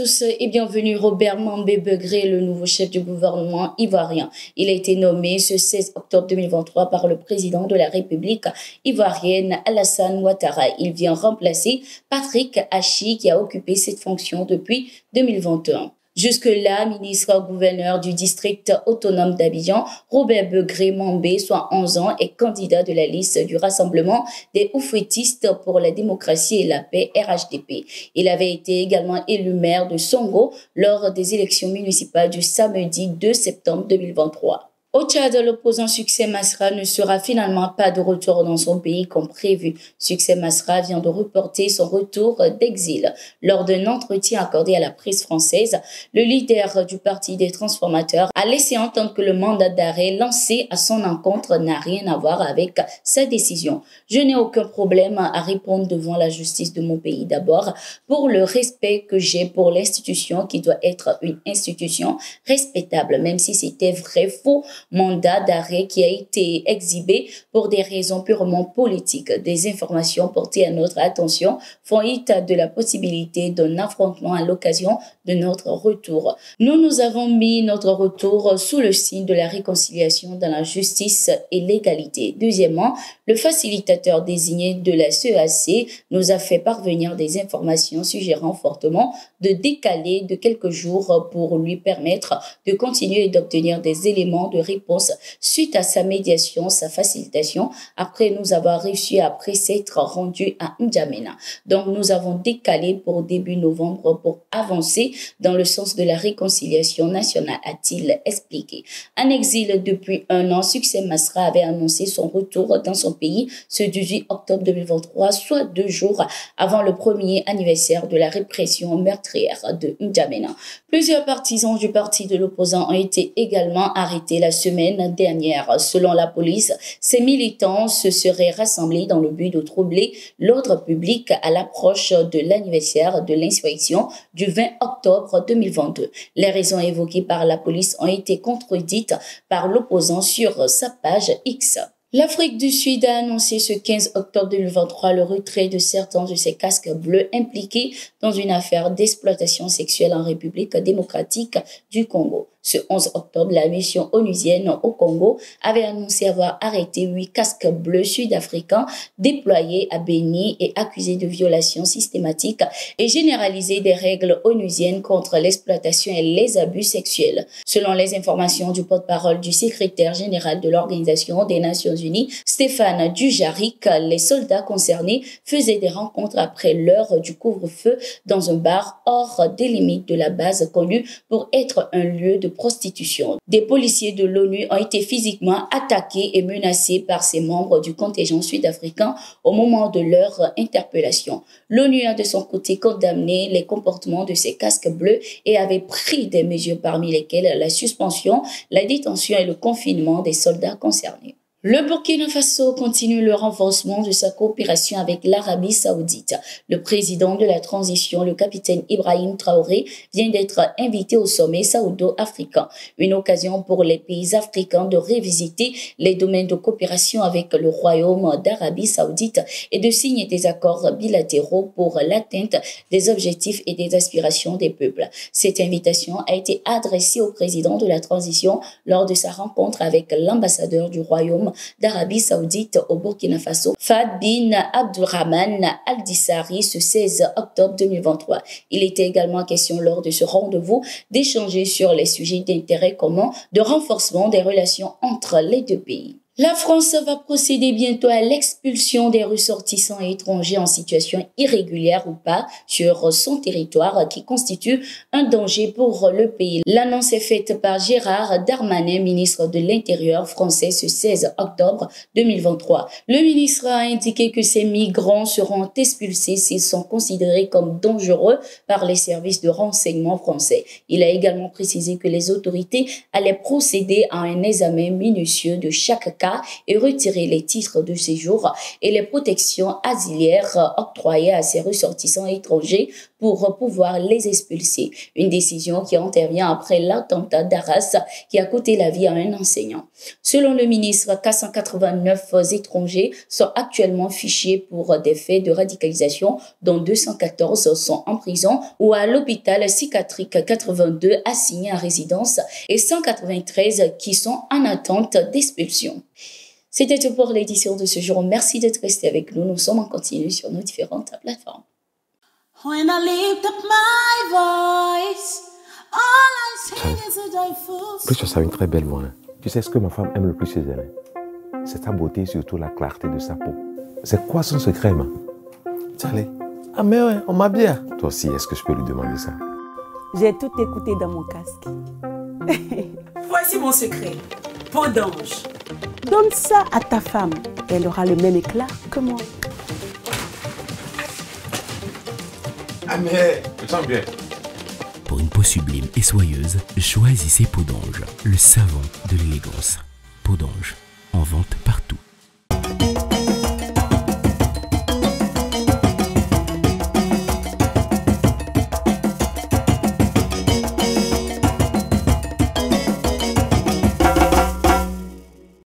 tous et bienvenue. Robert Mambé-Begré, le nouveau chef du gouvernement ivoirien. Il a été nommé ce 16 octobre 2023 par le président de la République ivoirienne, Alassane Ouattara. Il vient remplacer Patrick Achi qui a occupé cette fonction depuis 2021. Jusque-là, ministre-gouverneur du district autonome d'Abidjan, Robert Begré Mambé, soit 11 ans, est candidat de la liste du Rassemblement des Oufouettistes pour la démocratie et la paix, RHDP. Il avait été également élu maire de Songo lors des élections municipales du samedi 2 septembre 2023. Au Tchad, l'opposant Succès Masra ne sera finalement pas de retour dans son pays comme prévu. Succès Masra vient de reporter son retour d'exil. Lors d'un entretien accordé à la presse française, le leader du Parti des Transformateurs a laissé entendre que le mandat d'arrêt lancé à son encontre n'a rien à voir avec sa décision. Je n'ai aucun problème à répondre devant la justice de mon pays d'abord pour le respect que j'ai pour l'institution qui doit être une institution respectable, même si c'était vrai faux mandat d'arrêt qui a été exhibé pour des raisons purement politiques. Des informations portées à notre attention font état de la possibilité d'un affrontement à l'occasion de notre retour. Nous avons mis notre retour sous le signe de la réconciliation dans la justice et l'égalité. Deuxièmement, le facilitateur désigné de la CEAC nous a fait parvenir des informations suggérant fortement de décaler de quelques jours pour lui permettre de continuer d'obtenir des éléments de réponse suite à sa médiation, sa facilitation, après nous avoir réussi après s'être rendu à N'Djamena. Donc, nous avons décalé pour début novembre pour avancer dans le sens de la réconciliation nationale, a-t-il expliqué. En exil depuis un an, Succès Masra avait annoncé son retour dans son pays ce 18 octobre 2023, soit 2 jours avant le premier anniversaire de la répression meurtrière de N'Djamena. Plusieurs partisans du parti de l'opposant ont été également arrêtés la semaine dernière. Selon la police, ces militants se seraient rassemblés dans le but de troubler l'ordre public à l'approche de l'anniversaire de l'insurrection du 20 octobre 2022. Les raisons évoquées par la police ont été contredites par l'opposant sur sa page X. L'Afrique du Sud a annoncé ce 15 octobre 2023 le retrait de certains de ses casques bleus impliqués dans une affaire d'exploitation sexuelle en République démocratique du Congo. Ce 11 octobre, la mission onusienne au Congo avait annoncé avoir arrêté 8 casques bleus sud-africains déployés à Beni et accusés de violations systématiques et généralisées des règles onusiennes contre l'exploitation et les abus sexuels. Selon les informations du porte-parole du secrétaire général de l'Organisation des Nations Unies, Stéphane Dujarric, les soldats concernés faisaient des rencontres après l'heure du couvre-feu dans un bar hors des limites de la base connue pour être un lieu de prostitution. Des policiers de l'ONU ont été physiquement attaqués et menacés par ces membres du contingent sud-africain au moment de leur interpellation. L'ONU a de son côté condamné les comportements de ces casques bleus et avait pris des mesures parmi lesquelles la suspension, la détention et le confinement des soldats concernés. Le Burkina Faso continue le renforcement de sa coopération avec l'Arabie Saoudite. Le président de la transition, le capitaine Ibrahim Traoré, vient d'être invité au sommet saoudo-africain. Une occasion pour les pays africains de révisiter les domaines de coopération avec le Royaume d'Arabie Saoudite et de signer des accords bilatéraux pour l'atteinte des objectifs et des aspirations des peuples. Cette invitation a été adressée au président de la transition lors de sa rencontre avec l'ambassadeur du Royaume d'Arabie Saoudite au Burkina Faso, Fahd bin Abdurrahman Al-Dissari, ce 16 octobre 2023. Il était également question lors de ce rendez-vous d'échanger sur les sujets d'intérêt commun de renforcement des relations entre les deux pays. La France va procéder bientôt à l'expulsion des ressortissants étrangers en situation irrégulière ou pas sur son territoire qui constitue un danger pour le pays. L'annonce est faite par Gérald Darmanin, ministre de l'Intérieur français, ce 16 octobre 2023. Le ministre a indiqué que ces migrants seront expulsés s'ils sont considérés comme dangereux par les services de renseignement français. Il a également précisé que les autorités allaient procéder à un examen minutieux de chaque cas et retirer les titres de séjour et les protections asilières octroyées à ces ressortissants étrangers pour pouvoir les expulser. Une décision qui intervient après l'attentat d'Arras qui a coûté la vie à un enseignant. Selon le ministre, 489 étrangers sont actuellement fichés pour des faits de radicalisation, dont 214 sont en prison ou à l'hôpital psychiatrique, 82 assignés à résidence et 193 qui sont en attente d'expulsion. C'était tout pour l'édition de ce jour. Merci d'être resté avec nous. Nous sommes en continu sur nos différentes plateformes. When I lift up my voice, all I sing is a joyful song. Precious a une très belle voix. Hein. Tu sais ce que ma femme aime le plus chez elle? C'est sa beauté et surtout la clarté de sa peau. C'est quoi son secret, ma? Charlie. Ah mais ouais, on m'a bien. Toi aussi, est-ce que je peux lui demander ça? J'ai tout écouté dans mon casque. Voici mon secret. Peau d'ange. Donne ça à ta femme. Elle aura le même éclat que moi. Ah mais, tu sens bien. Pour une peau sublime et soyeuse, choisissez Peau d'ange, le savon de l'élégance. Peau d'ange, en vente partout.